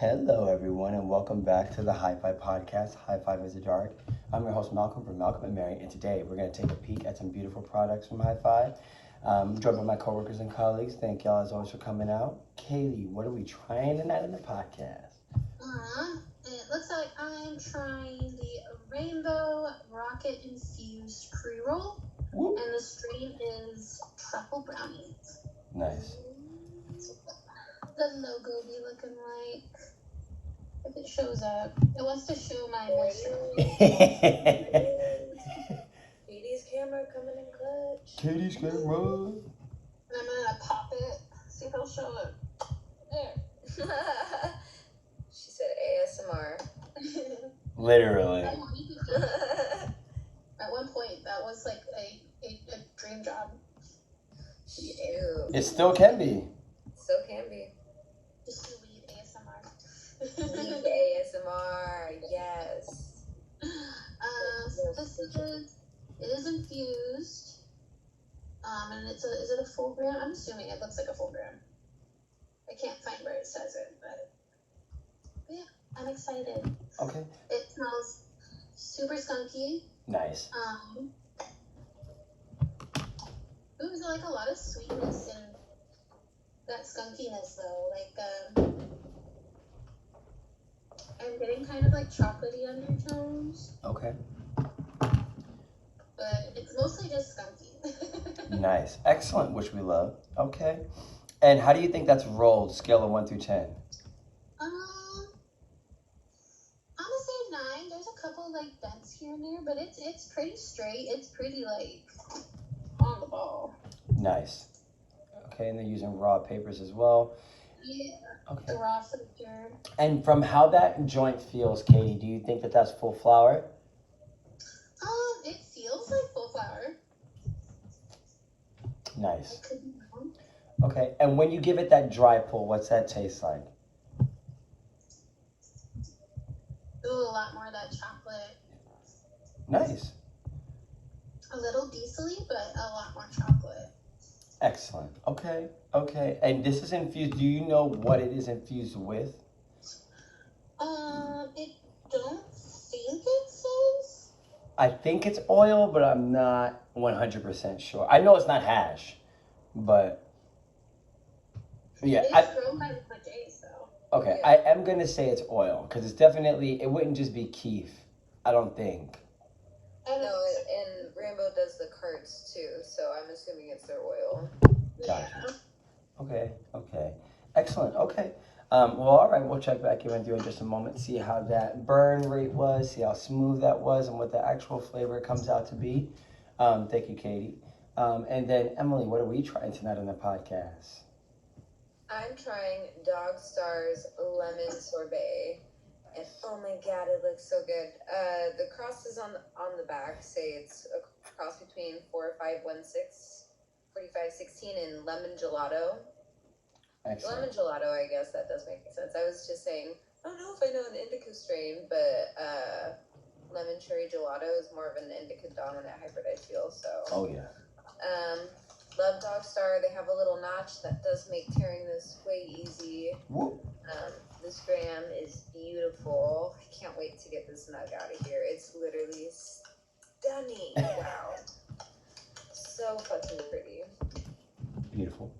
Hello, everyone, and welcome back to the Hi-Fi podcast. Hi-Fi is the dark. I'm your host, Malcolm from Malcolm&Mary, and today we're going to take a peek at some beautiful products from Hi-Fi. Joined by my coworkers and colleagues. Thank y'all as always for coming out. Kaylee, what are we trying tonight in the podcast? It looks like I'm trying the Rainbow Rocket Infused pre-roll, and the strain is Truffle Brownies. Nice. The logo be looking like, if it shows up, it wants to show my moisture. Katie's camera coming in clutch. Katie's camera. And I'm gonna pop it, see if it'll show up. There. She said ASMR. Literally. At one point, that was like a dream job. Shoot. It still can be. Still can be. Just to weed ASMR. Leave ASMR, yes. So this is infused. And is it a full gram? I'm assuming it looks like a full gram. I can't find where it says it, but yeah, I'm excited. Okay. It smells super skunky. Nice. There's like a lot of sweetness and that skunkiness though. Like I'm getting kind of like chocolatey undertones. Okay. But it's mostly just skunky. Nice. Excellent, which we love. Okay. And how do you think that's rolled, scale of 1 through 10? I'm gonna say 9. There's a couple like dents here and there, but it's pretty straight. It's pretty like on the ball. Nice. Okay, and they're using raw papers as well. Yeah. Okay. The raw filter. And from how that joint feels, Katie, do you think that that's full flower? It feels like full flour. Nice. I could be wrong. Okay, and when you give it that dry pull, what's that taste like? Ooh, a lot more of that chocolate. Nice. A little diesely, but a lot more chocolate. Excellent. Okay, okay. And this is infused. Do you know what it is infused with? It don't think it says. I think it's oil, but I'm not 100% sure. I know it's not hash, but yeah. It's grown by the days though. Okay, Yeah. I am going to say it's oil because it's definitely, it wouldn't just be keef, I don't think. No, and Rainbow does the carts too, so I'm assuming it's their oil. Gotcha. Okay, okay. Excellent, okay. Well, all right, we'll check back in with you in just a moment, see how that burn rate was, see how smooth that was, and what the actual flavor comes out to be. Thank you, Katie. And then, Emily, what are we trying tonight on the podcast? I'm trying Dawgstar's lemon sorbet. And oh my god, it looks so good. The crosses on the back say it's a cross between 4516, 4516 and lemon gelato. Excellent. Lemon gelato, I guess that does make sense. I was just saying, I don't know if I know an indica strain, but lemon cherry gelato is more of an indica dominant hybrid, I feel. So. Oh yeah. Love Dawgstar. They have a little notch that does make tearing this way easy. Whoop. This gram is beautiful. I can't wait to get this nug out of here. It's literally stunning. Wow. So fucking pretty. Beautiful.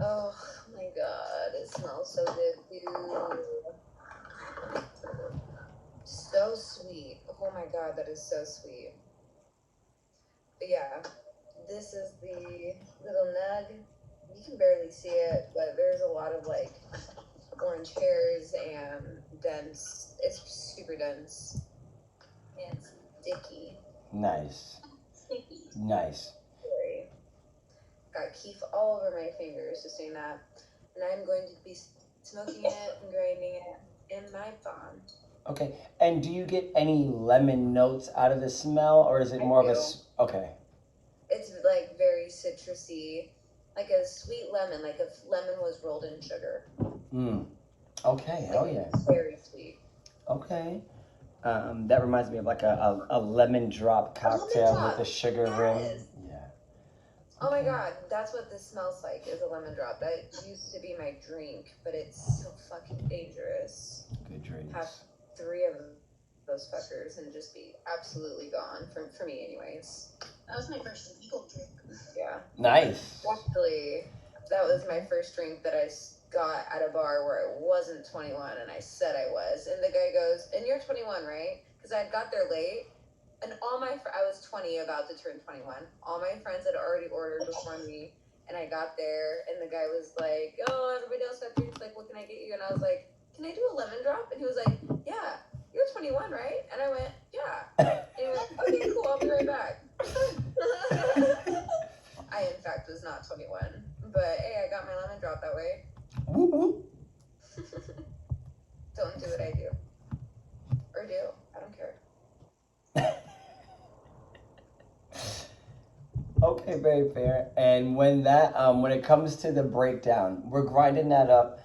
Oh my god, it smells so good, dude. So sweet. Oh my god, that is so sweet. But yeah, this is the little nug. You can barely see it, but there's a lot of like orange hairs and dense. It's super dense. And it's sticky. Nice. Sticky. Nice. Very. Got keef all over my fingers just doing that. And I'm going to be smoking it and grinding it in my phone. Okay, and do you get any lemon notes out of the smell, or is it more of a... Okay. It's like very citrusy, like a sweet lemon, like if lemon was rolled in sugar. Okay, hell yeah. It's very sweet. Okay. That reminds me of like a lemon drop cocktail with a sugar rim. Yeah. Oh my god, that's what this smells like, is a lemon drop. That used to be my drink, but it's so fucking dangerous. Good drinks. Have 3 of those fuckers and just be absolutely gone, for me anyways. That was my first legal drink. Yeah. Nice. Actually, that was my first drink that I got at a bar where I wasn't 21, and I said I was. And the guy goes, and you're 21, right? Because I got there late. And I was 20, about to turn 21. All my friends had already ordered before me, and I got there, and the guy was like, "Oh, everybody else got drinks. Like, what can I get you?" And I was like, "Can I do a lemon drop?" And he was like, "Yeah, you're 21, right?" And I went, "Yeah." And he went, "Okay, cool. I'll be right back." I, in fact, was not 21, but hey, I got my lemon drop that way. Woo woo. Don't do what I do, or do. I don't care. Okay, very fair. And when it comes to the breakdown, we're grinding that up.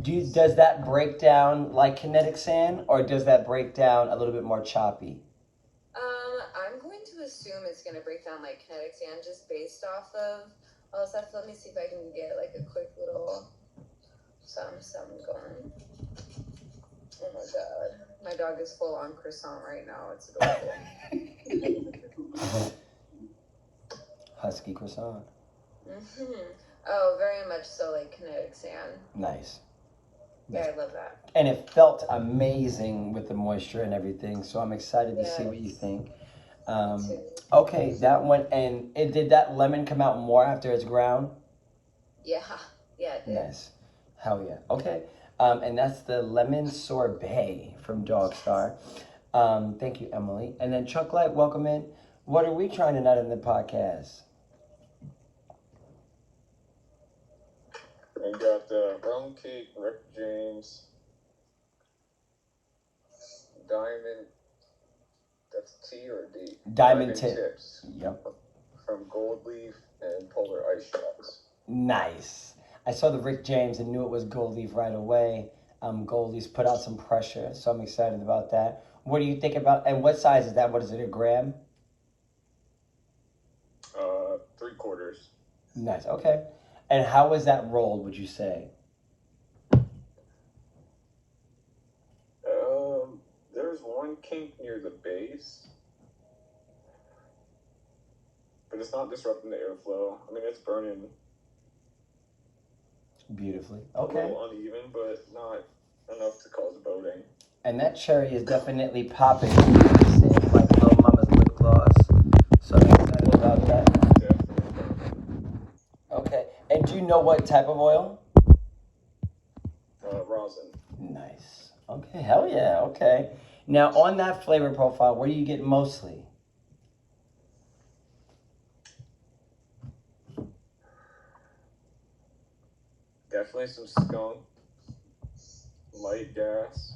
Does that break down like kinetic sand, or does that break down a little bit more choppy? I'm going to assume it's going to break down like kinetic sand, just based off of. Oh, so let me see if I can get like a quick little some going. Oh my god, my dog is full on croissant right now. It's adorable. Husky croissant. Oh, very much so, like kinetic sand. Nice. Yeah, I love that. And it felt amazing with the moisture and everything, so I'm excited to see what you think. Okay, that one, and did that lemon come out more after it's ground? Yeah, it did. Nice. Hell yeah. Okay, and that's the lemon sorbet from Dawgstar. Thank you, Emily. And then Chuck Light, welcome in. What are we trying tonight in the podcast? We got rum cake, Rick James, diamond. That's T or D? Diamond tip. Tips. Yep. From Gold Leaf and Polar Ice Shots. Nice. I saw the Rick James and knew it was Gold Leaf right away. Gold Leaf's put out some pressure, so I'm excited about that. What do you think about, and what size is that? What is it, a gram? 3/4. Nice, okay. And how was that rolled, would you say? There's one kink near the base, but it's not disrupting the airflow. I mean, it's burning Beautifully. a Okay. little uneven, but not enough to cause boating. And that cherry is definitely popping. It's like Little Mama's lip gloss. So I'm excited about that. Definitely. Okay. And do you know what type of oil? Rosin. Nice. Okay, hell yeah, okay. Now, on that flavor profile, what do you get mostly? Definitely some skunk, light gas.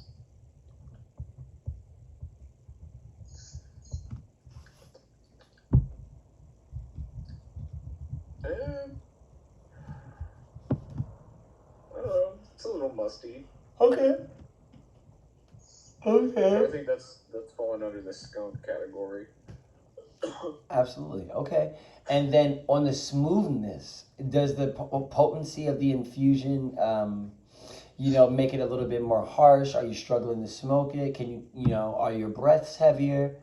And I don't know, it's a little musty. Okay. I Okay. think that's falling under the skunk category. Absolutely. Okay. And then on the smoothness, does the potency of the infusion, make it a little bit more harsh? Are you struggling to smoke it? Can are your breaths heavier?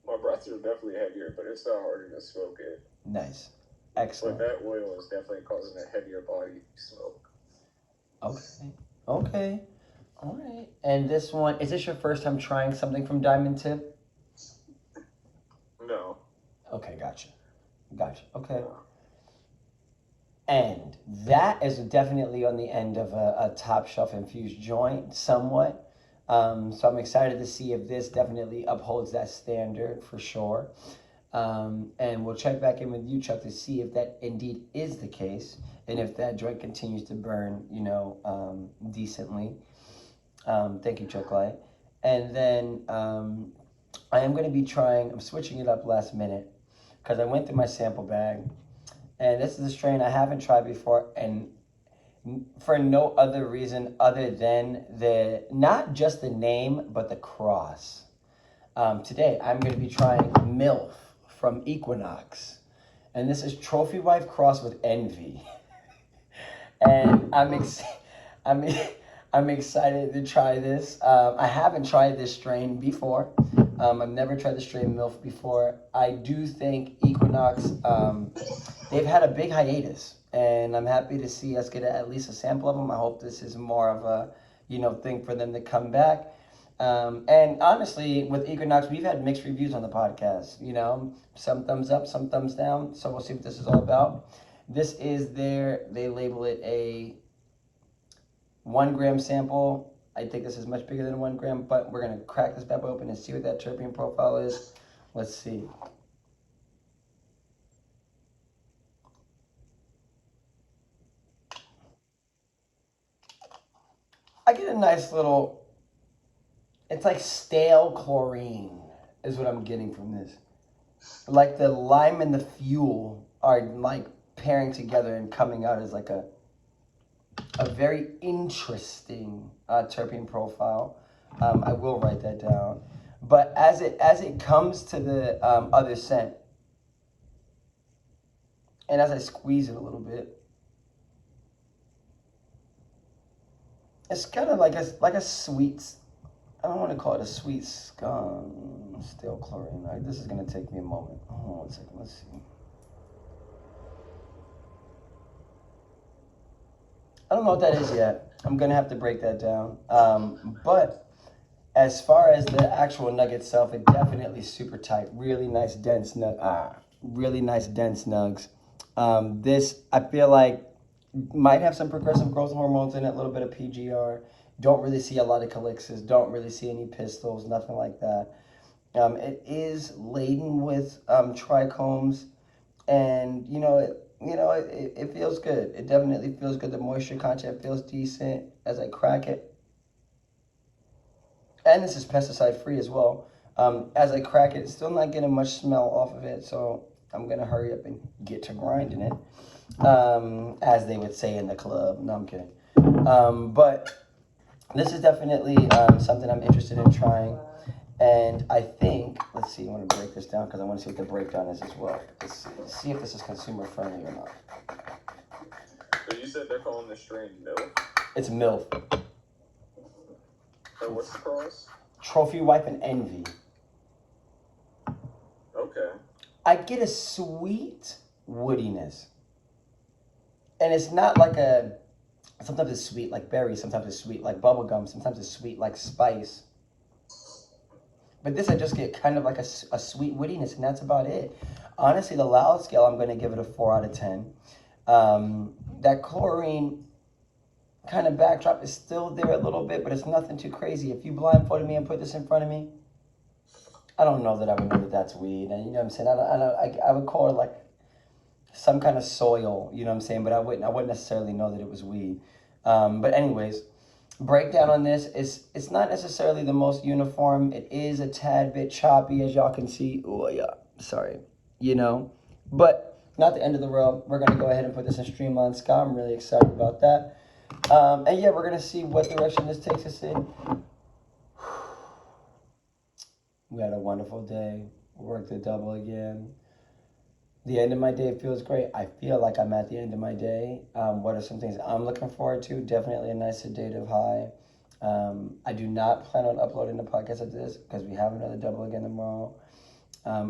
My breaths are definitely heavier, but it's not harder to smoke it. Nice. But Excellent. that oil is definitely causing a heavier body smoke. Okay. Okay. All right. And this one, is this your first time trying something from Diamond Tip? No. Okay, gotcha. Okay. And that is definitely on the end of a top shelf infused joint, somewhat. So I'm excited to see if this definitely upholds that standard for sure. And we'll check back in with you, Chuck, to see if that indeed is the case, and if that joint continues to burn, decently. Thank you, Chuck Light. And then I am going to be I'm switching it up last minute, because I went through my sample bag, and this is a strain I haven't tried before, and for no other reason other than not just the name, but the cross. Today, I'm going to be trying MILF from Equinox. And this is Trophy Wife crossed with Envy. And I'm excited to try this. I haven't tried this strain before. I've never tried the strain MILF before. I do think Equinox, they've had a big hiatus, and I'm happy to see us get at least a sample of them. I hope this is more of a, thing for them to come back. And honestly, with Equinox, we've had mixed reviews on the podcast. Some thumbs up, some thumbs down. So we'll see what this is all about. This is they label it a 1 gram sample. I think this is much bigger than 1 gram, but we're going to crack this bad boy open and see what that terpene profile is. Let's see. I get a nice little, it's like stale chlorine is what I'm getting from this. Like the lime and the fuel are like pairing together and coming out as like a very interesting terpene profile. I will write that down. But as it comes to the other scent, and as I squeeze it a little bit, it's kind of like a sweet. I don't want to call it a sweet scum. Stale chlorine. This is gonna take me a moment. Hold on 1 second. Let's see. I don't know what that is yet. I'm gonna have to break that down. But as far as the actual nug itself, it definitely super tight. Really nice dense nug. Really nice dense nugs. This I feel like might have some progressive growth hormones in it. A little bit of PGR. Don't really see a lot of calyxes. Don't really see any pistils. Nothing like that. It is laden with trichomes, and it feels good. It definitely feels good. The moisture content feels decent as I crack it. And this is pesticide free as well. As I crack it, still not getting much smell off of it, so I'm gonna hurry up and get to grinding it, as they would say in the club. No, I'm kidding. But this is definitely something I'm interested in trying. And I think, let's see, I want to break this down because I want to see what the breakdown is as well. Let's see if this is consumer friendly or not. So you said they're calling the strain MILF? It's MILF. And what's the cross? Trophy Wife and Envy. Okay. I get a sweet woodiness. And it's not like sometimes it's sweet like berry, sometimes it's sweet like bubblegum, sometimes it's sweet like spice. But this I just get kind of like a sweet woodiness, and that's about it. Honestly, the loud scale, I'm going to give it a 4 out of 10. That chlorine kind of backdrop is still there a little bit, but it's nothing too crazy. If you blindfolded me and put this in front of me, I don't know that I would know that that's weed. And you know what I'm saying? I would call it like some kind of soil, you know what I'm saying? But I wouldn't necessarily know that it was weed. But anyways, breakdown on this is it's not necessarily the most uniform. It is a tad bit choppy, as y'all can see. Oh yeah, sorry, but not the end of the world. We're gonna go ahead and put this in Streamline Sky. I'm really excited about that. And yeah, we're gonna see what direction this takes us in. We had a wonderful day. Worked the double again. The end of my day feels great. I feel like I'm at the end of my day. What are some things I'm looking forward to? Definitely a nice sedative high. I do not plan on uploading the podcast of this because we have another double again tomorrow,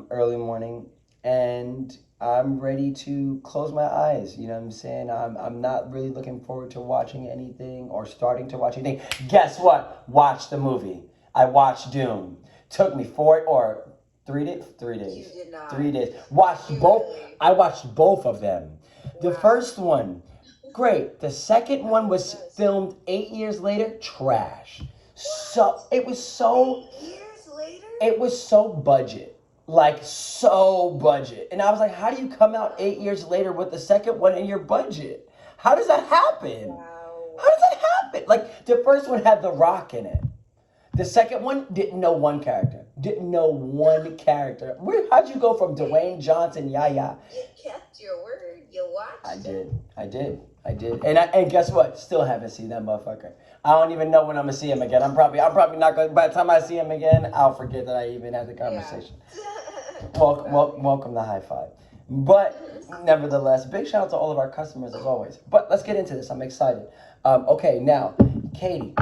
early morning. And I'm ready to close my eyes. You know what I'm saying? I'm not really looking forward to watching anything or starting to watch anything. Guess what? Watch the movie. I watched Doom. Took me 4 or 3 days. 3 days. You did not. 3 days. Watched both. Really? I watched both of them. The Wow. first one, great. The second one was filmed 8 years later. Trash. So it was so. 8 years later? It was so budget. Like so budget. And I was like, how do you come out 8 years later with the second one in your budget? How does that happen? Wow. How does that happen? Like the first one had The Rock in it. The second one didn't know one character. How'd you go from Dwayne Johnson, Yaya? You kept your word. You watched I did. And guess what? Still haven't seen that motherfucker. I don't even know when I'm gonna see him again. I'm probably not gonna. By the time I see him again, I'll forget that I even had the conversation. Yeah. Welcome to High-5. But nevertheless, big shout out to all of our customers as always. But let's get into this. I'm excited. Okay, now, Katie,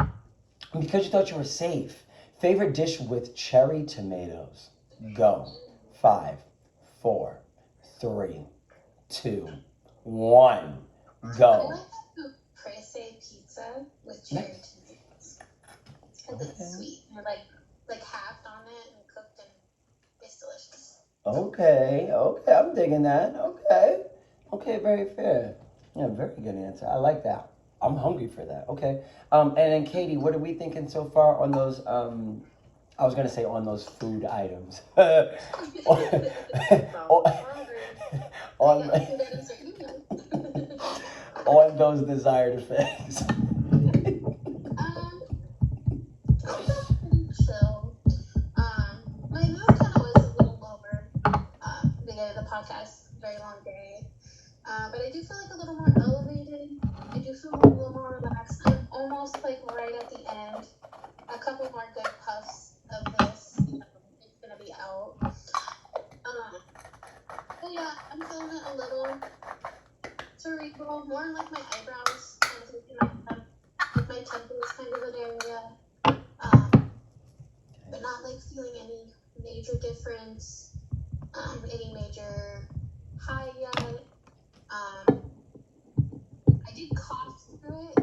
because you thought you were safe, favorite dish with cherry tomatoes. Go. 5, 4, 3, 2, 1. I Go. like the presse pizza with cherry tomatoes. Because it's sweet. They're like halved on it and cooked, and it's delicious. Okay, I'm digging that. Okay, very fair. Yeah, very good answer. I like that. I'm hungry for that. Okay. And then Katie, what are we thinking so far on those I was gonna say on those food items. on, on those desired effects. Chill. My mood kind of was a little lower beginning of the podcast, very long day. But I do feel like a little more elevated. I do feel a little more relaxed. I'm almost like right at the end. A couple more good puffs of this. It's gonna be out. But yeah, I'm feeling it a little cerebral, more in like my eyebrows, kind of like my temples kind of an area. But not like feeling any major difference, any major high yet. I did cough through it,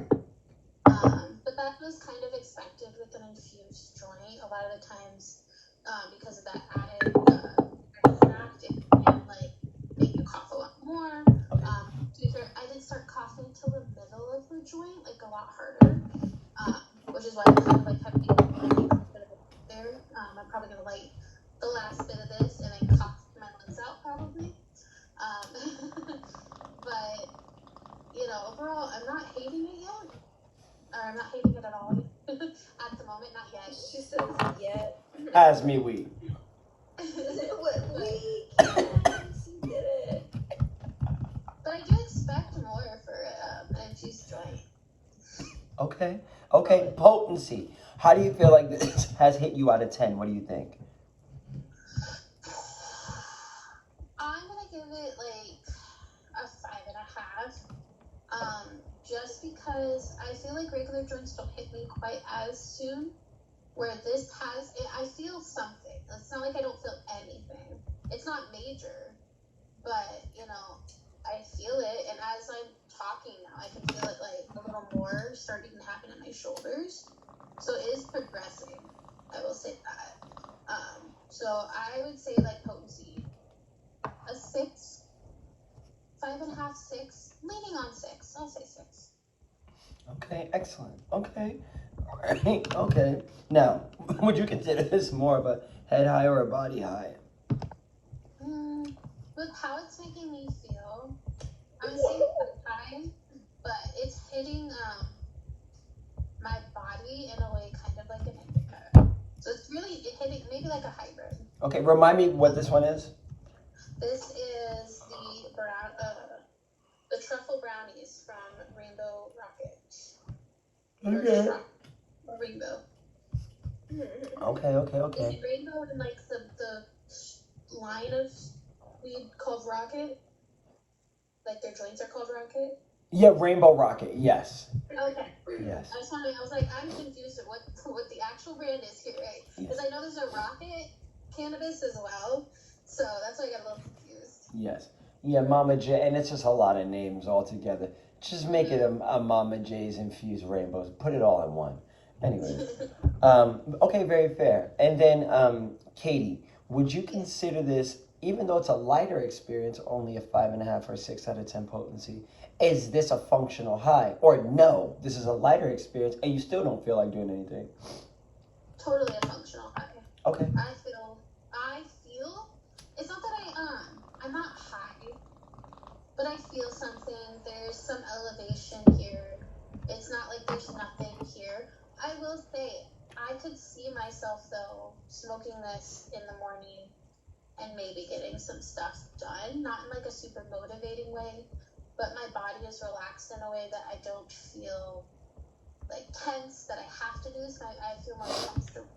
but that was kind of expected with an infused joint. A lot of the times, because of that added extract, it can like make you cough a lot more. To be fair, I did start coughing till the middle of the joint, like a lot harder, which is why I kind of like have to there. I'm probably gonna light the last bit of this and then cough my lungs out probably. But you know, overall, I'm not hating it yet, or I'm not hating it at all at the moment. Not yet. She says yet. As me we. What we? Yes, you did it. But I do expect more for an infused joint. Okay, potency. How do you feel like this has hit you out of 10? What do you think? I'm gonna give it like a 5.5. Just because I feel like regular joints don't hit me quite as soon. Where this has it, I feel something. It's not like I don't feel anything. It's not major, but you know, I feel it. And as I'm talking now, I can feel it like a little more starting to happen in my shoulders. So it is progressing. I will say that. So I would say like potency, a 6, 5.5, 6, leaning on 6. I'll say 6. Okay, excellent. Okay. Alright, okay. Now, would you consider this more of a head high or a body high? With how it's making me feel, I'm gonna say it's high, but it's hitting my body in a way kind of like an indica. So it's really hitting maybe like a hybrid. Okay, remind me what this one is. This is the Truffle Brownies from Rainbow Rocket. Okay. Or Rainbow. Okay. Is it Rainbow in like the line of weed called Rocket? Like their joints are called Rocket? Yeah, Rainbow Rocket, yes. Okay. Yes. I was like, I'm confused at what the actual brand is here, right? Because I know there's a Rocket Cannabis as well. So that's why I got a little confused. Yes. Yeah, Mama J, and it's just a lot of names all together. Just make it a Mama J's Infused Rainbows. Put it all in one. Anyways. Okay, very fair. And then, Katie, would you consider this, even though it's a lighter experience, only a 5.5 or 6 out of 10 potency, is this a functional high? Or no, this is a lighter experience and you still don't feel like doing anything? Totally a functional high. Okay. I feel, it's not that I'm not high, but I feel something. There's some elevation here. It's not like there's nothing here. I will say, I could see myself, though, smoking this in the morning and maybe getting some stuff done. Not in, like, a super motivating way, but my body is relaxed in a way that I don't feel, like, tense, that I have to do this. I feel more comfortable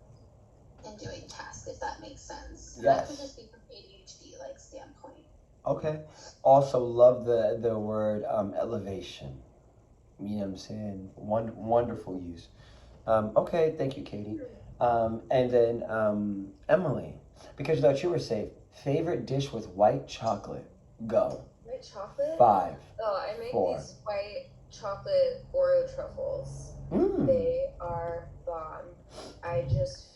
in doing tasks, if that makes sense. Yes. That could just be from ADHD, like, standpoint. Okay. Also love the word elevation. You know what I'm saying? Wonderful use. Okay, thank you, Katie. And then Emily, because you thought you were safe. Favorite dish with white chocolate. Go. White chocolate? 5, Oh, I make 4. these white chocolate Oreo truffles. Mm. They are bomb. I just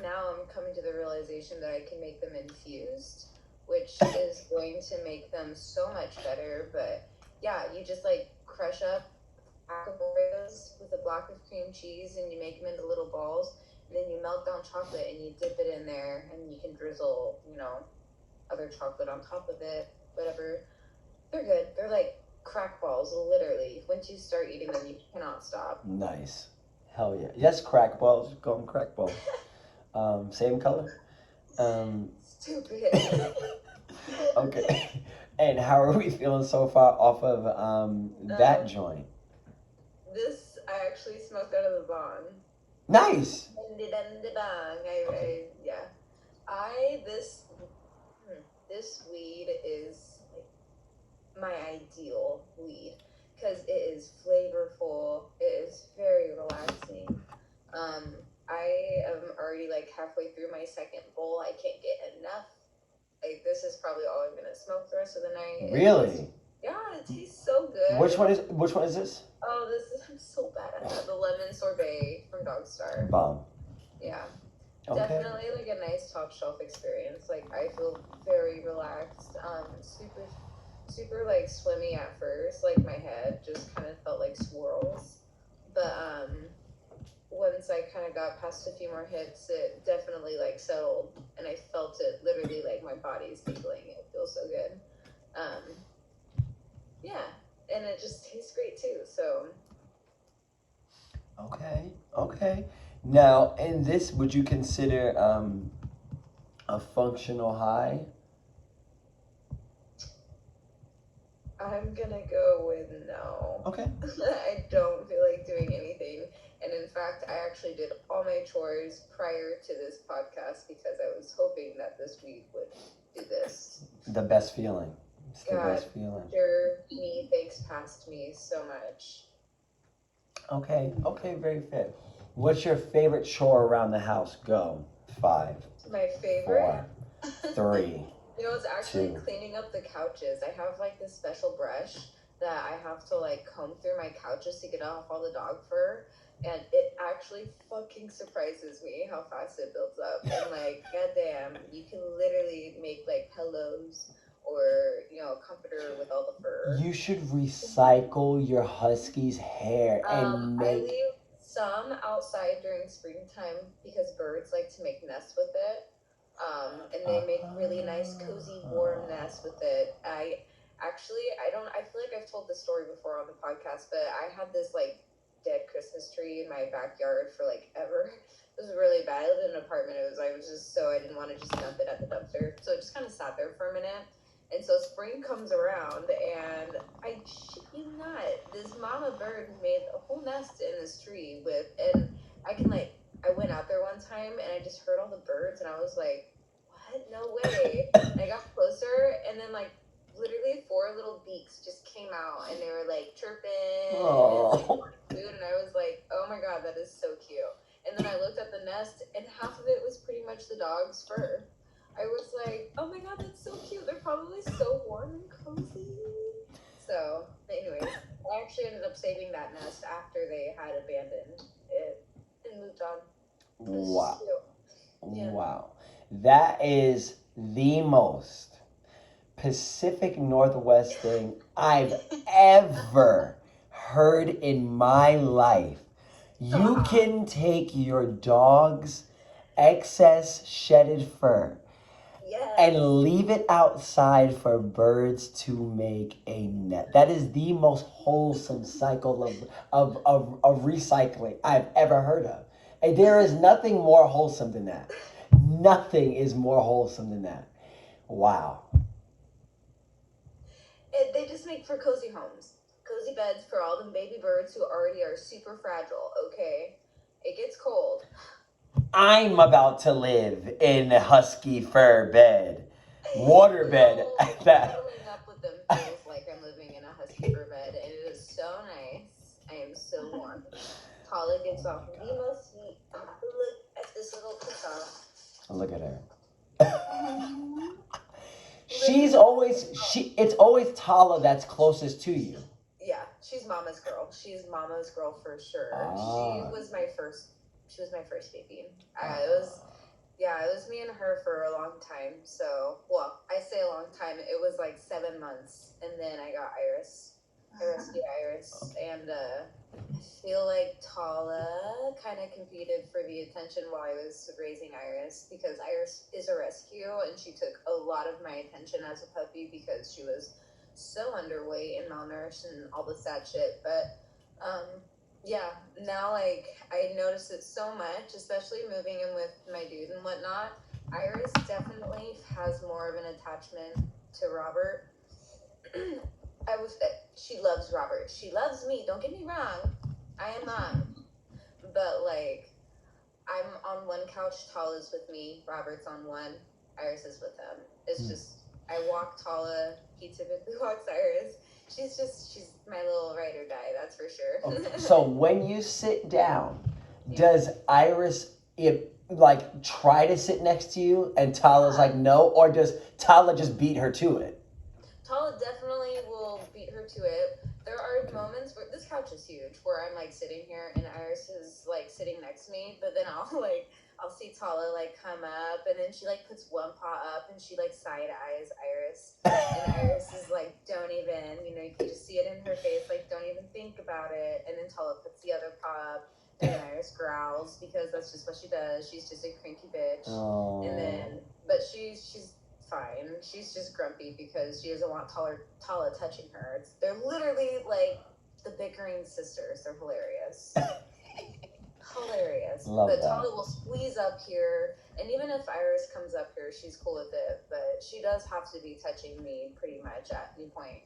now I'm coming to the realization that I can make them infused, which is going to make them so much better. But yeah, you just like crush up a pack of Oreos with a block of cream cheese and you make them into little balls. And then you melt down chocolate and you dip it in there and you can drizzle, other chocolate on top of it, whatever. They're good. They're like crack balls, literally. Once you start eating them, you cannot stop. Nice. Hell yeah. Yes, crack balls. Call them crack balls. Same color. Stupid. Okay. And how are we feeling so far off of that joint? This I actually smoked out of the bong. Nice. This weed is like my ideal weed because it is flavorful. It is very relaxing. I am already like halfway through my second bowl. I can't get enough. Like this is probably all I'm gonna smoke the rest of the night. Really? It tastes so good. Which one is this? Oh, I'm so bad at that. The lemon sorbet from Dawgstar. Bomb. Yeah. Okay. Definitely like a nice top shelf experience. Like I feel very relaxed. Super like swimmy at first. Like my head just kind of felt like swirls. But once I kind of got past a few more hits, it definitely like settled, and I felt it literally like my body's tingling. It feels so good. Yeah, and it just tastes great too. So. Okay. Now, in this, would you consider a functional high? I'm gonna go with no. Okay. I don't feel like doing anything. And in fact, I actually did all my chores prior to this podcast because I was hoping that this week would do this. The best feeling. It's the God, best feeling. sure, me thanks past me so much. Okay, very fair. What's your favorite chore around the house? Go. 5, My favorite? 4, 3. It's actually 2. cleaning up the couches. I have like this special brush that I have to like comb through my couches to get off all the dog fur. And it actually fucking surprises me how fast it builds up. And like, goddamn, you can literally make like pillows or, a comforter with all the fur. You should recycle your husky's hair and I make... leave some outside during springtime because birds like to make nests with it. And they make really nice, cozy, warm nests with it. I feel like I've told this story before on the podcast, but I had this like dead Christmas tree in my backyard for like ever. It was really bad. I lived in an apartment. I didn't want to just dump it at the dumpster. So it just kind of sat there for a minute. And so spring comes around and I shit you not, this mama bird made a whole nest in this tree and I went out there one time and I just heard all the birds and I was like, what? No way. And I got closer and then like literally 4 little beaks just came out and they were like chirping and like food and I was like, oh my god, that is so cute. And then I looked at the nest and half of it was pretty much the dog's fur. I was like, oh my god, that's so cute. They're probably so warm and cozy. So, anyways, I actually ended up saving that nest after they had abandoned it and moved on. Wow. Yeah. Wow. That is the most Pacific Northwest thing I've ever heard in my life. You can take your dog's excess shedded fur and leave it outside for birds to make a net. That is the most wholesome cycle of recycling I've ever heard of. And there is nothing more wholesome than that. Nothing is more wholesome than that. Wow. They just make for cozy homes. Cozy beds for all them baby birds who already are super fragile, okay? It gets cold. I'm about to live in a husky fur bed. Waterbed. That. Cuddling up with them feels like I'm living in a husky fur bed, and it is so nice. I am so warm. Tala gets off the most heat. Look at this little peacock. Look at her. It's always Tala that's closest to you. Yeah, she's mama's girl. She's mama's girl for sure. Ah. She was my first baby. It was me and her for a long time. So, well, I say a long time. It was like 7 months, and then I got Iris. I rescued Iris, and I feel like Tala kind of competed for the attention while I was raising Iris, because Iris is a rescue, and she took a lot of my attention as a puppy because she was so underweight and malnourished and all the sad shit. But yeah, now like I notice it so much, especially moving in with my dude and whatnot. Iris definitely has more of an attachment to Robert. She loves Robert. She loves me. Don't get me wrong. I am mom. But like, I'm on one couch. Tala's with me. Robert's on one. Iris is with him. It's just, I walk Tala. He typically walks Iris. She's my little ride or die. That's for sure. Okay. So when you sit down, does Iris try to sit next to you and Tala's like no, or does Tala just beat her to it? Tala definitely will beat her to it. There are moments where this couch is huge, where I'm like sitting here and Iris is like sitting next to me, but then I'll see Tala like come up, and then she like puts one paw up and she like side eyes Iris, and Iris is like, don't even, you can just see it in her face, like don't even think about it. And then Tala puts the other paw up, and then Iris growls because that's just what she does. She's just a cranky bitch. Oh. And then, but she's fine. She's just grumpy because she doesn't want Tala touching her. They're literally like the bickering sisters. They're hilarious. Hilarious. Love but that. Tala will squeeze up here, and even if Iris comes up here, she's cool with it, but she does have to be touching me pretty much at any point.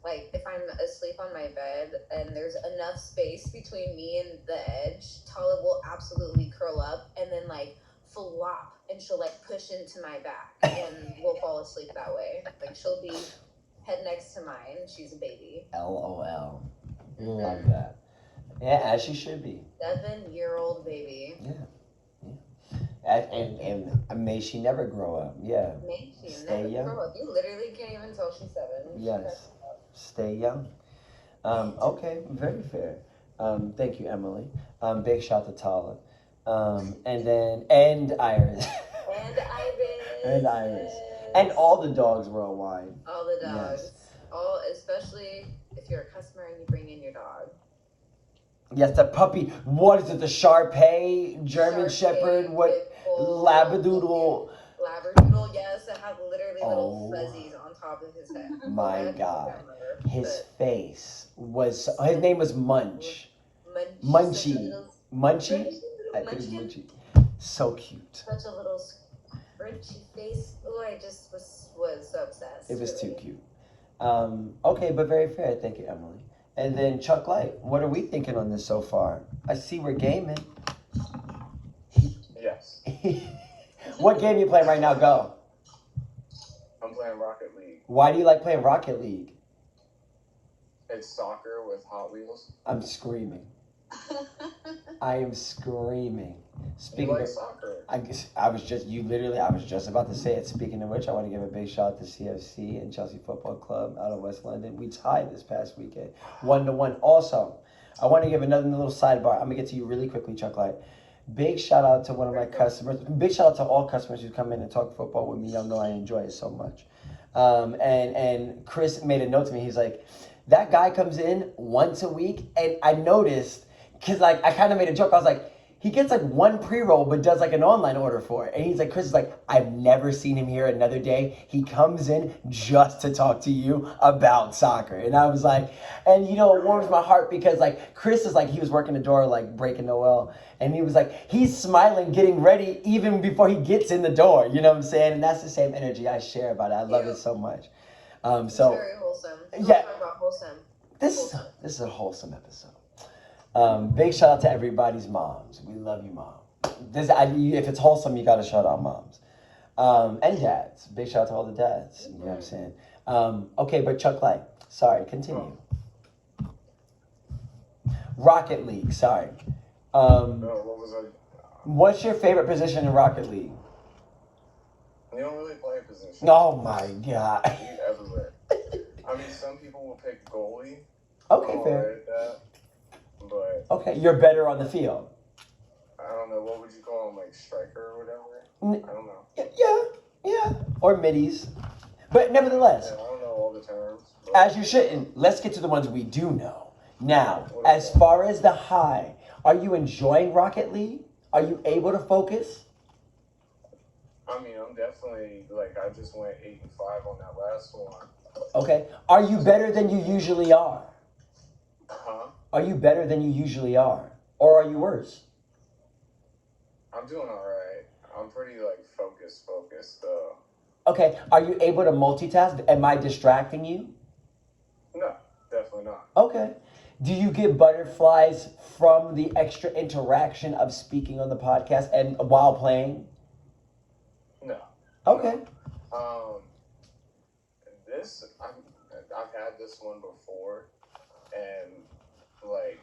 Like if I'm asleep on my bed and there's enough space between me and the edge, Tala will absolutely curl up and then like flop, and she'll like push into my back, and we'll fall asleep that way. Like she'll be head next to mine. She's a baby. LOL. Love that. Yeah, as she should be. 7-year-old baby. Yeah. And may she never grow up. Yeah. May she Stay never young. grow up. You literally can't even tell she's 7. Yes. Stay young. Okay, very fair. Thank you, Emily. Big shout to Tala. And Iris. And Iris. And Iris. And all the dogs worldwide. All the dogs. Yes. Especially if you're a customer and you bring in your dog. Yes, the puppy. What is it? The Sharpei, German Shepherd, what? Labradoodle. Labradoodle, yes. That have literally little fuzzies on top of his head. My God. His face was, his name was Munchie. Munchie? I think it's Munchie. So cute. Such a little scrunchy face. Oh, I just was so obsessed. It was too cute. Okay, but very fair. Thank you, Emily. And then Chuck Light, what are we thinking on this so far? I see we're gaming. Yes. What game you playing right now? Go. I'm playing Rocket League. Why do you like playing Rocket League? It's soccer with Hot Wheels. I'm screaming. I am screaming. Speaking You like of soccer? I was just about to say it. Speaking of which, I want to give a big shout out to CFC and Chelsea Football Club out of West London. We tied this past weekend, 1-1. Also, I want to give another little sidebar. I'm gonna get to you really quickly, Chuck Light. Big shout out to one of my customers. Big shout out to all customers who come in and talk football with me. Y'all know I enjoy it so much. And Chris made a note to me. He's like, that guy comes in once a week, and I noticed, because like I kind of made a joke. I was like, he gets like one pre-roll but does like an online order for it. And he's like, Chris is like, I've never seen him here another day. He comes in just to talk to you about soccer. And I was like, and it warms my heart because like Chris is like, he was working the door like breaking Noel. And he was like, he's smiling, getting ready even before he gets in the door. You know what I'm saying? And that's the same energy I share about it. I love it so much. It's very wholesome. Yeah. Talk about wholesome. This is a wholesome episode. Big shout out to everybody's moms. We love you, mom. If it's wholesome, you got to shout out moms. And dads. Big shout out to all the dads. You know what I'm saying? Okay, but Chuck Light. Sorry, continue. Rocket League, sorry. No, what was I? What's your favorite position in Rocket League? You don't really play a position. Oh my god. You everywhere. I mean, some people will pick goalie. Okay, I'm fair. alright at that. But Okay, you're better on the field. I don't know, what would you call him, like striker or whatever? I don't know. Yeah. Or middies. But nevertheless, Yeah, I don't know all the terms. But as you shouldn't, let's get to the ones we do know. Now, as far as the high, are you enjoying Rocket League? Are you able to focus? I mean, I'm definitely, like, I just went 8-5 on that last one. Okay. Are you better than you usually are? Huh? Are you better than you usually are? Or are you worse? I'm doing alright. I'm pretty, like, focused, though. Okay. Are you able to multitask? Am I distracting you? No, definitely not. Okay. Do you get butterflies from the extra interaction of speaking on the podcast and while playing? No. Okay. I've had this one before, and, like,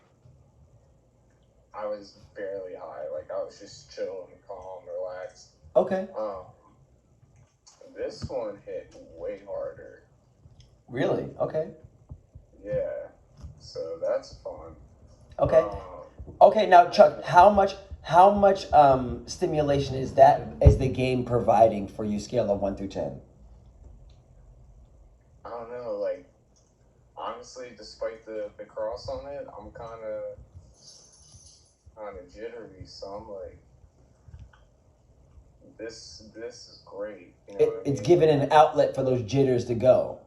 I was barely high. Like, I was just chilling, calm, relaxed. Okay. This one hit way harder. Really? Okay. Yeah. So that's fun. Okay. Okay, now Chuck, how much stimulation is the game providing for you, scale of 1 through 10? I don't know, like, honestly, despite the cross on it, I'm kind of jittery, so I'm like, this is great. You know what I It's mean? giving an outlet for those jitters to go.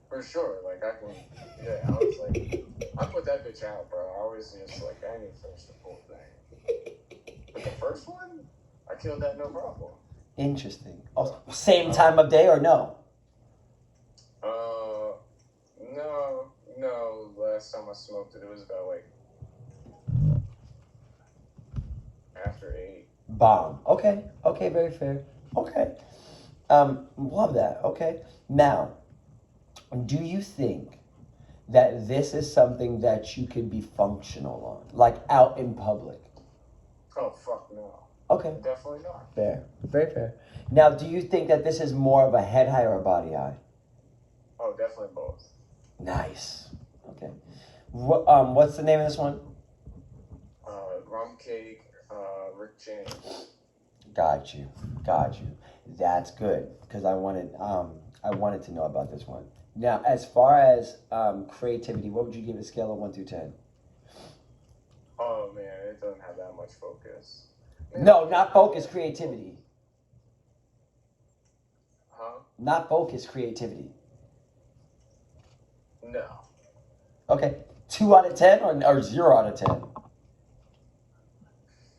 For sure, like, I was like, I put that bitch out, bro. I was just like, I need to finish the full thing. But the first one, I killed that no problem. Interesting. Oh, same time of day or no? No. Last time I smoked it, it was about like after 8. Bomb. Okay, very fair. Okay. Love that. Okay. Now, do you think that this is something that you could be functional on, like out in public? Oh fuck no. Okay. Definitely not. Fair. Very fair. Now, do you think that this is more of a head high or a body high? Oh, definitely both. Nice. Okay. What's the name of this one? Rum cake, Rick James. Got you. That's good because I wanted to know about this one. Now, as far as creativity, what would you give a scale of 1 through 10? Oh man, it doesn't have that much focus. Man, No, not focus, creativity. Huh? Not focus, creativity. No. Okay. 2 out of 10 or 0 out of 10?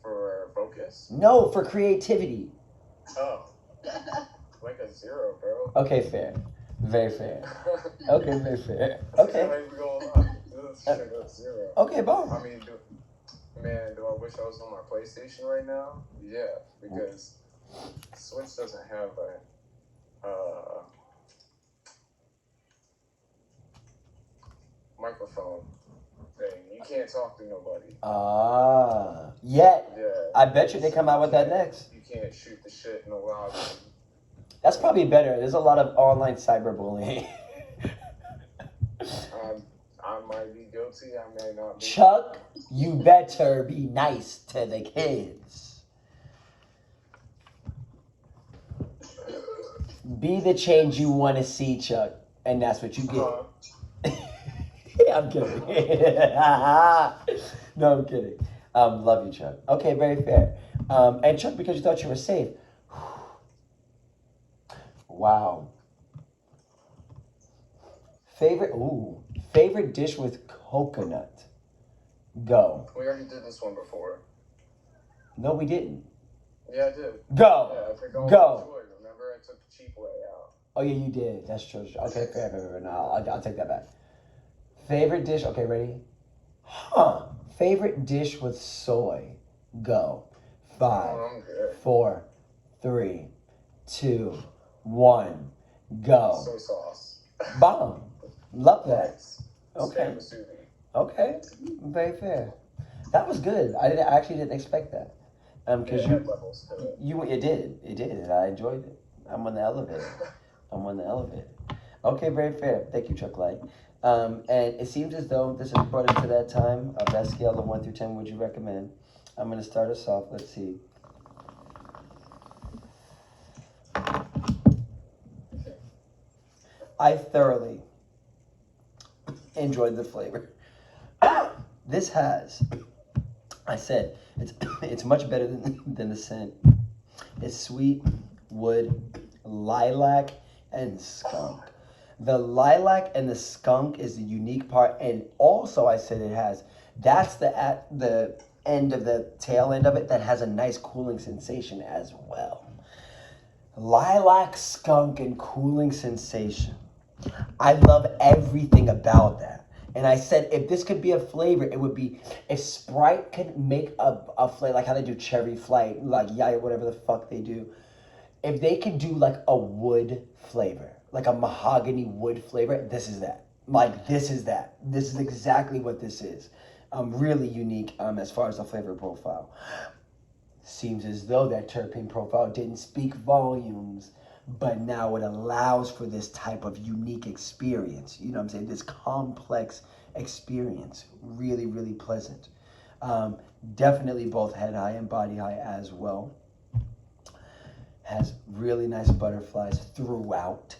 For focus? No, for creativity. Oh. Like a 0, bro. Okay, fair. Very fair. Okay, very fair. That's Okay. not even going on. This is straight up 0. Okay, boom. I mean, do I wish I was on my PlayStation right now? Yeah, because Switch doesn't have a microphone thing. You can't talk to nobody. Yet. Yeah. I bet you they come out with that next. You can't shoot the shit in the lobby. That's probably better. There's a lot of online cyberbullying. I might be guilty. I may not be. Chuck, you better be nice to the kids. Be the change you want to see, Chuck, and that's what you get. I'm kidding. No, I'm kidding. Love you, Chuck. Okay, very fair. And Chuck, because you thought you were safe. Wow. Favorite dish with coconut. Go. We already did this one before. No, we didn't. Yeah, I did. Go. Yeah, I think I Go. enjoyed. Remember, I took the cheap way out. Oh, yeah, you did. That's true. Okay, fair. No, I'll take that back. Favorite dish. Okay, ready? Favorite dish with soy. Go. 5, Oh, I'm good. 4, 3, 2, 1, go. Soy sauce. Bomb. Love that. Nice. Okay. Spam musubi. Okay. Very fair. That was good. I actually didn't expect that. Because It had levels to it. it did, and I enjoyed it. I'm on the elevator. Okay, very fair. Thank you, Chuck Light. And it seems as though this has brought us to that time of that scale of 1 through 10. Would you recommend? I'm going to start us off. Let's see. I thoroughly enjoyed the flavor. This has, I said, it's much better than the scent. It's sweet, wood, lilac, and skunk. The lilac and the skunk is the unique part, and also I said it has, that's at the end of the tail end of it that has a nice cooling sensation as well. Lilac, skunk, and cooling sensation. I love everything about that. And I said, if this could be a flavor, it would be, if Sprite could make a flavor, like how they do Cherry Flight, like yeah, whatever the fuck they do. If they could do like a wood flavor, like a mahogany wood flavor, this is that. Like, this is that. This is exactly what this is. Really unique as far as the flavor profile. Seems as though that terpene profile didn't speak volumes, but now it allows for this type of unique experience. You know what I'm saying? This complex experience. Really, really pleasant. Definitely both head high and body high as well. Has really nice butterflies throughout.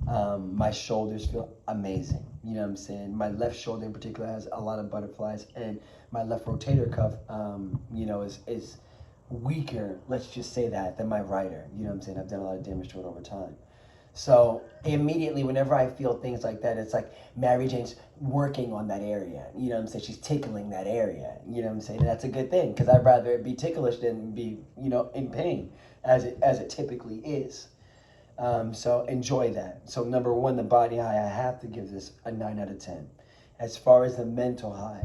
My shoulders feel amazing. You know what I'm saying? My left shoulder in particular has a lot of butterflies, and my left rotator cuff, is weaker, let's just say that, than my righter. You know what I'm saying? I've done a lot of damage to it over time. So immediately, whenever I feel things like that, it's like Mary Jane's working on that area. You know what I'm saying? She's tickling that area. You know what I'm saying? And that's a good thing, because I'd rather it be ticklish than be, in pain, as it typically is. So enjoy that. So number one, the body high, I have to give this a 9 out of 10. As far as the mental high,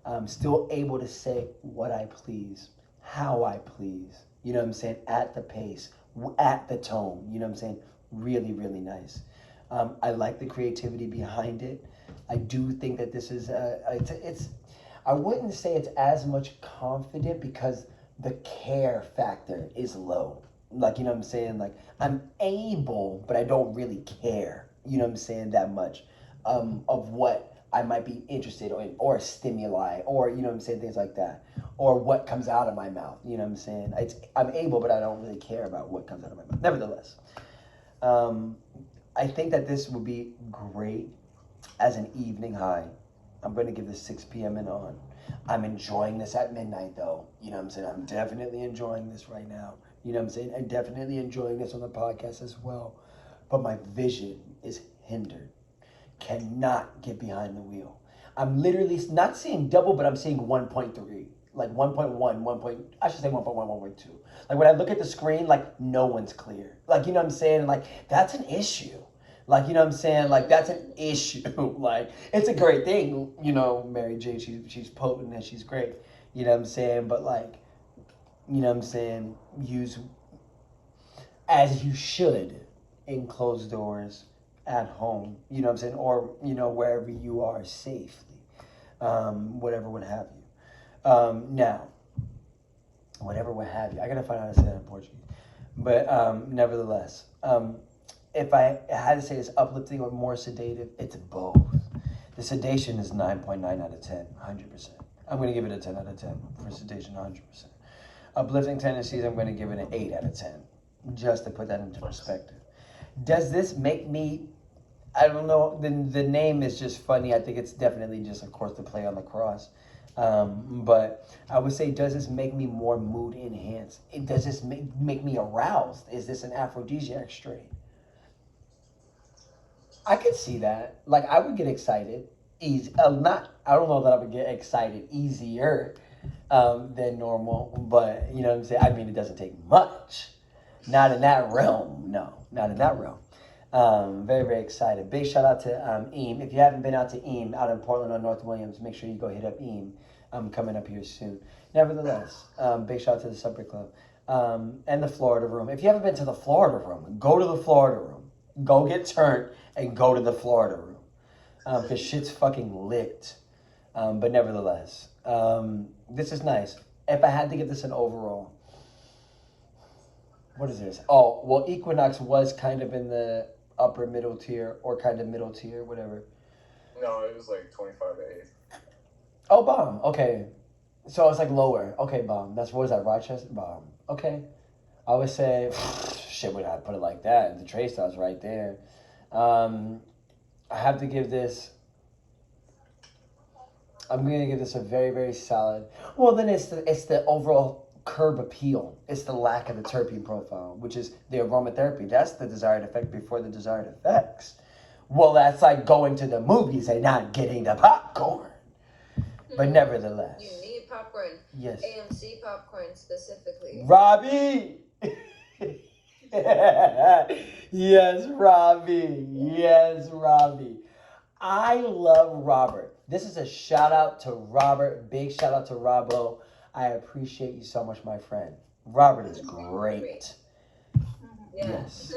I'm still able to say what I please, how I please. You know what I'm saying? At the pace, at the tone. You know what I'm saying? Really, really nice. I like the creativity behind it. I do think that this is, I wouldn't say it's as much confident because the care factor is low. Like, you know what I'm saying? Like, I'm able, but I don't really care, you know what I'm saying, that much of what I might be interested in, or stimuli, or, you know what I'm saying, things like that. Or what comes out of my mouth, you know what I'm saying? I'm able, but I don't really care about what comes out of my mouth. Nevertheless, I think that this would be great as an evening high. I'm going to give this 6 p.m. and on. I'm enjoying this at midnight, though. You know what I'm saying? I'm definitely enjoying this right now. You know what I'm saying? And definitely enjoying this on the podcast as well. But my vision is hindered. Cannot get behind the wheel. I'm literally not seeing double, but I'm seeing 1.3. Like 1.1, I should say 1.1, 1.2. Like when I look at the screen, like no one's clear. Like, you know what I'm saying? Like, that's an issue. Like, you know what I'm saying? Like, that's an issue. Like, it's a great thing, Mary J, she's potent and she's great. You know what I'm saying? But like, you know what I'm saying? Use as you should in closed doors, at home, you know what I'm saying? Or, wherever you are safely, whatever would have you. Now, whatever would have you. I gotta find out how to say that in Portuguese. But nevertheless, if I had to say it's uplifting or more sedative, it's both. The sedation is 9.9 out of 10, 100%. I'm gonna give it a 10 out of 10 for sedation, 100%. Uplifting tendencies, I'm gonna give it an 8 out of 10, just to put that into perspective. Does this make me, I don't know, the name is just funny. I think it's definitely just, of course, the play on the cross. But I would say, does this make me more mood enhanced? Does this make me aroused? Is this an aphrodisiac strain? I could see that. Like, I would get excited. I don't know that I would get excited easier than normal, but you know what I'm saying? I mean, it doesn't take much. Not in that realm. No, not in that realm. Very, very excited. Big shout out to Eam. If you haven't been out to Eam out in Portland on North Williams, make sure you go hit up Eam. Coming up here soon. Nevertheless, big shout out to the Supper Club. and the Florida room. If you haven't been to the Florida room, go to the Florida room. Go get turned and go to the Florida room. Because shit's fucking lit. But nevertheless, this is nice. If I had to give this an overall, what is this? Oh, well, Equinox was kind of in the upper middle tier or kind of middle tier, whatever. No, it was like 25 to 8. Oh, bomb. Okay. So it's like lower. Okay, bomb. What was that, Rochester? Bomb. Okay. I would say, shit, would I put it like that? The Trey Styles right there. I have to give this, I'm going to give this a very, very solid. Well, then it's the overall curb appeal. It's the lack of the terpene profile, which is the aromatherapy. That's the desired effect before the desired effects. Well, that's like going to the movies and not getting the popcorn. But nevertheless. You need popcorn. Yes. AMC popcorn specifically. Robbie! Yes, Robbie. Yes, Robbie. I love Robert. This is a shout out to Robert. Big shout out to Robbo. I appreciate you so much, my friend. Robert is great. Yeah. Yes.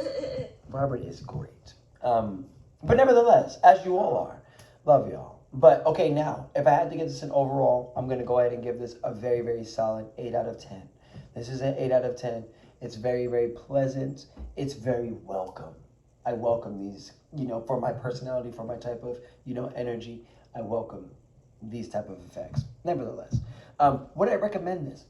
Robert is great. But nevertheless, as you all are, love y'all. But okay, now, if I had to give this an overall, I'm going to go ahead and give this a very, very solid 8 out of 10. This is an 8 out of 10. It's very, very pleasant. It's very welcome. I welcome these, for my personality, for my type of, energy. I welcome these type of effects. Nevertheless, would I recommend this?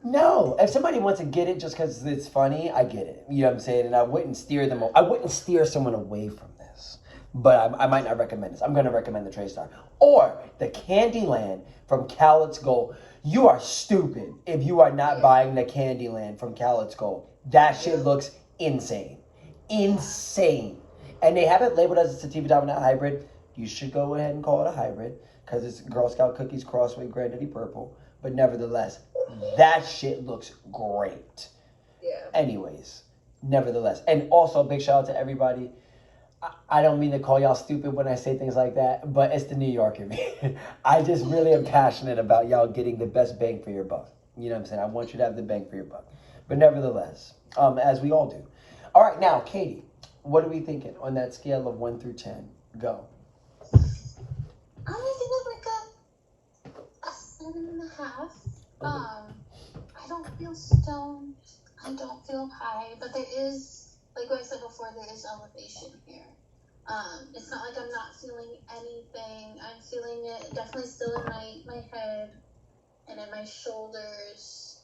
No. If somebody wants to get it just because it's funny, I get it. You know what I'm saying? And I wouldn't steer someone away from this. But I might not recommend this. I'm going to recommend the Trey Star. Or the Candyland from Cowlitz Gold. You are stupid if you are not buying the Candyland from Cowlitz Gold. That shit looks insane. Insane. And they have it labeled as a sativa dominant hybrid. You should go ahead and call it a hybrid because it's Girl Scout cookies crossway granddaddy purple. But nevertheless, that shit looks great. Yeah. Anyways, nevertheless. And also, big shout out to everybody. I don't mean to call y'all stupid when I say things like that, but it's the New York in me. I just really am passionate about y'all getting the best bang for your buck. You know what I'm saying? I want you to have the bang for your buck. But nevertheless, as we all do. All right, now, Katie, what are we thinking on that scale of 1 through 10? Go. I'm thinking like a 7.5. I don't feel stoned. I don't feel high, but there is, like what I said before, there is elevation here. It's not like I'm not feeling anything. I'm feeling it definitely still in my head and in my shoulders.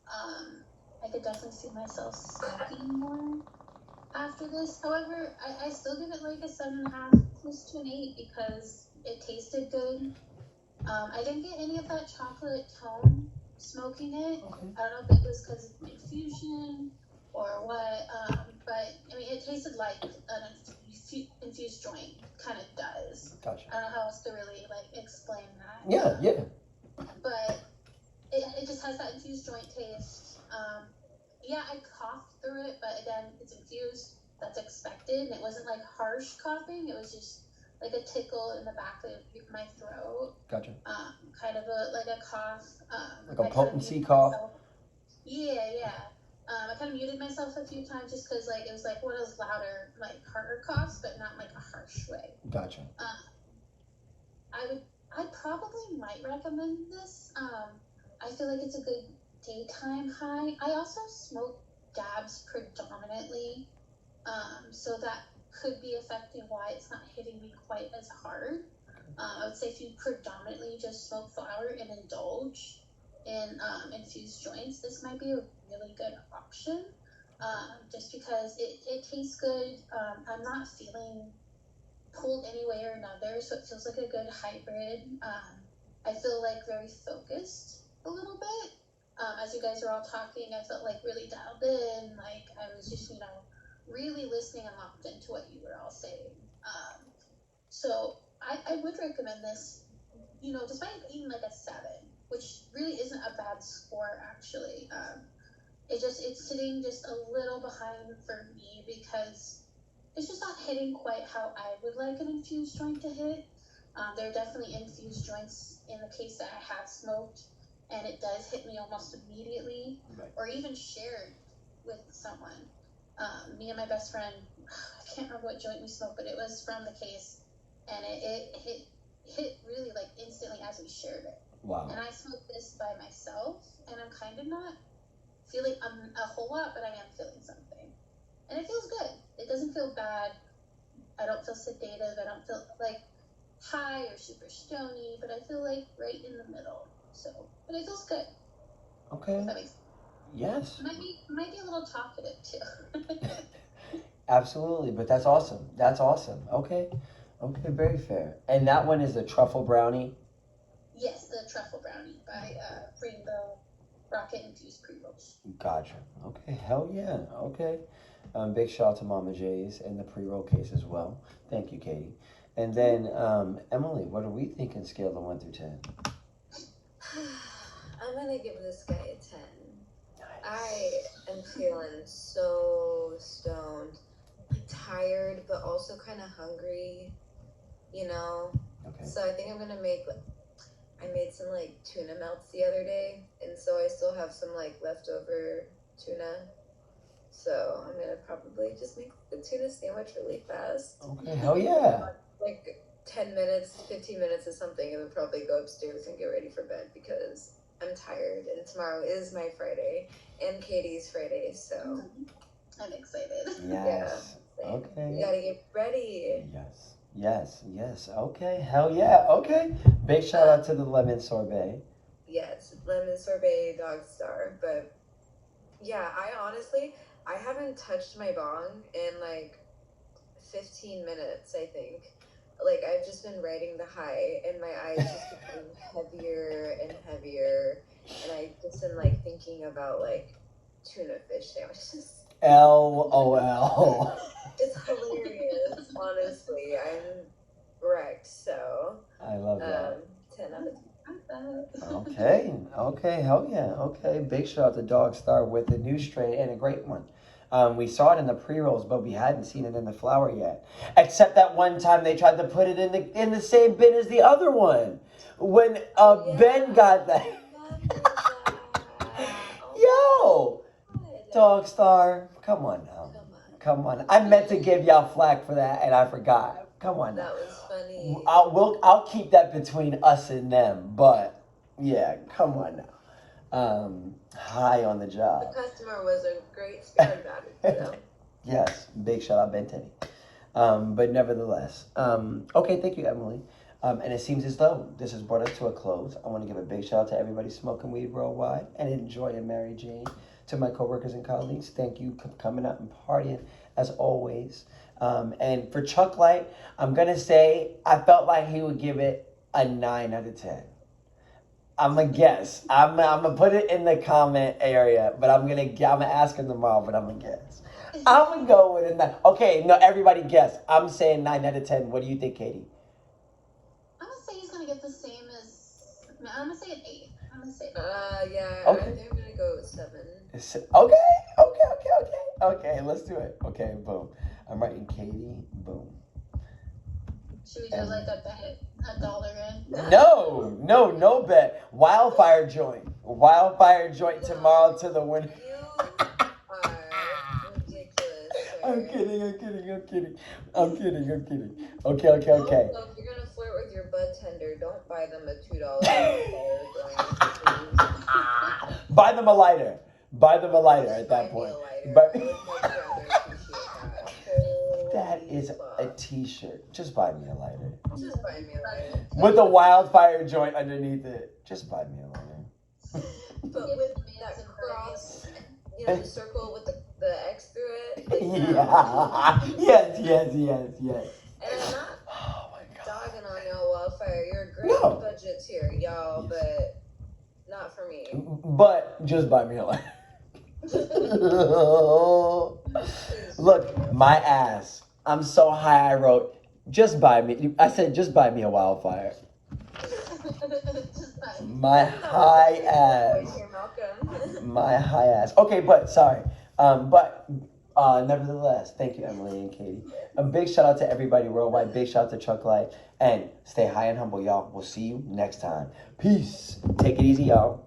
I could definitely see myself smoking more after this. However, I still give it like a 7.5 close to an 8 because it tasted good. I didn't get any of that chocolate tone smoking it. Okay. I don't know if it was because of infusion or what, but I mean, it tasted like an infused joint kind of does. Gotcha. I don't know how else to really explain that. Yeah. But it just has that infused joint taste. Yeah, I coughed through it, but again, it's infused. That's expected. And it wasn't like harsh coughing. It was just like a tickle in the back of my throat. Gotcha. Kind of a cough. Like a potency cough. Yeah. I kind of muted myself a few times just because it was one of those louder, harder coughs, but not a harsh way. Gotcha. I probably might recommend this. I feel like it's a good daytime high. I also smoke dabs predominantly, so that could be affecting why it's not hitting me quite as hard. I would say if you predominantly just smoke flower and indulge in infused joints, this might be a really good option, just because it tastes good. I'm not feeling pulled any way or another, so it feels like a good hybrid. I feel very focused a little bit. As you guys are all talking, I felt really dialed in, I was just, really listening and locked into what you were all saying. So I would recommend this, despite it being a 7, which really isn't a bad score, actually. It's sitting just a little behind for me because it's just not hitting quite how I would like an infused joint to hit. There are definitely infused joints in the case that I have smoked and it does hit me almost immediately, Right. or even shared with someone. Me and my best friend, I can't remember what joint we smoked, but it was from the case, and it hit really like instantly as we shared it. Wow. And I smoked this by myself, and I'm kind of not feeling a whole lot, but I am feeling something. And it feels good. It doesn't feel bad. I don't feel sedative. I don't feel like high or super stony, but I feel like right in the middle. So, but it feels good. Okay. If that makes sense. Yes. Might be a little talkative too. Absolutely, but that's awesome. That's awesome. Okay. Okay, very fair. And that one is the truffle brownie. Yes, the truffle brownie by Rainbow Rocket Infused pre-rolls. Gotcha. Okay, hell yeah. Okay. Big shout out to Mama J's and the pre-roll case as well. Thank you, Katie. And then, Emily, what are we thinking scale of 1 through 10? I'm gonna give this guy a 10. Nice. I am feeling so stoned, tired, but also kind of hungry, you know? Okay. So I think I'm gonna I made some like tuna melts the other day, and so I still have some like leftover tuna. So I'm gonna probably just make the tuna sandwich really fast. Okay, hell yeah. Like 10 minutes, 15 minutes or something, and then probably go upstairs and get ready for bed because I'm tired, and tomorrow is my Friday and Katie's Friday, so I'm excited. Yes. Yeah. Okay. We gotta get ready. Yes. Yes. Yes. Okay. Hell yeah. Okay. Big shout out to the lemon sorbet. Yes, lemon sorbet, Dawgstar, but yeah, I haven't touched my bong in like 15 minutes, I think. Like, I've just been riding the high, and my eyes just become heavier and heavier, and I just been like thinking about like tuna fish sandwiches. LOL. It's hilarious, honestly. I'm wrecked, so I love that. 10 out of 10. Okay. Okay. Hell yeah. Okay. Big shout out to Dawgstar with a new strain and a great one. We saw it in the pre-rolls, but we hadn't seen it in the flower yet. Except that one time they tried to put it in the same bin as the other one. When Ben got that. Yo! Dawgstar. Come on now. Come on. I meant to give y'all flack for that and I forgot. Come on now. That was funny. I'll keep that between us and them, but yeah, come on now. High on the job. The customer was a great spirit about it, you know? Yes, big shout out Ben Teddy. But nevertheless, okay, thank you, Emily. And it seems as though this has brought us to a close. I want to give a big shout out to everybody smoking weed worldwide and enjoying Mary Jane. To my coworkers and colleagues, thank you for coming out and partying as always. And for Chuck Light, I'm gonna say I felt like he would give it a 9 out of 10. I'm gonna guess. I'm gonna put it in the comment area, but I'm gonna ask him tomorrow, but I'm gonna guess. I'm gonna go with a 9. Okay, no, everybody guess. I'm saying 9 out of 10. What do you think, Katie? I'm gonna say he's gonna get the same as. I'm gonna say an 8. I'm gonna say. Yeah. Okay. I think I'm gonna go with 7. Okay. Let's do it. Okay, boom. I'm writing Katie. Boom. Should we do like a bet? $1 in? No bet. Wildfire joint tomorrow to the winner. You are ridiculous, sir. I'm kidding. Okay. Also, if you're gonna flirt with your budtender, don't buy them a $2 Buy them a lighter at that point. But that is a t-shirt. Just buy me a lighter. Just buy me a lighter. With a wildfire joint underneath it. Just buy me a lighter. But with that cross, the circle with the X through it. Like, Yes. And I'm not dogging on y'all, Wildfire. You're a great budgeteer, y'all, but not for me. But just buy me a lighter. Look, my ass. I'm so high I wrote, just buy me. I said, just buy me a wildfire. My high ass. My high ass. Okay, but sorry. Nevertheless, thank you, Emily and Katie. A big shout out to everybody worldwide. Big shout out to Chuck Light. And stay high and humble, y'all. We'll see you next time. Peace. Take it easy, y'all.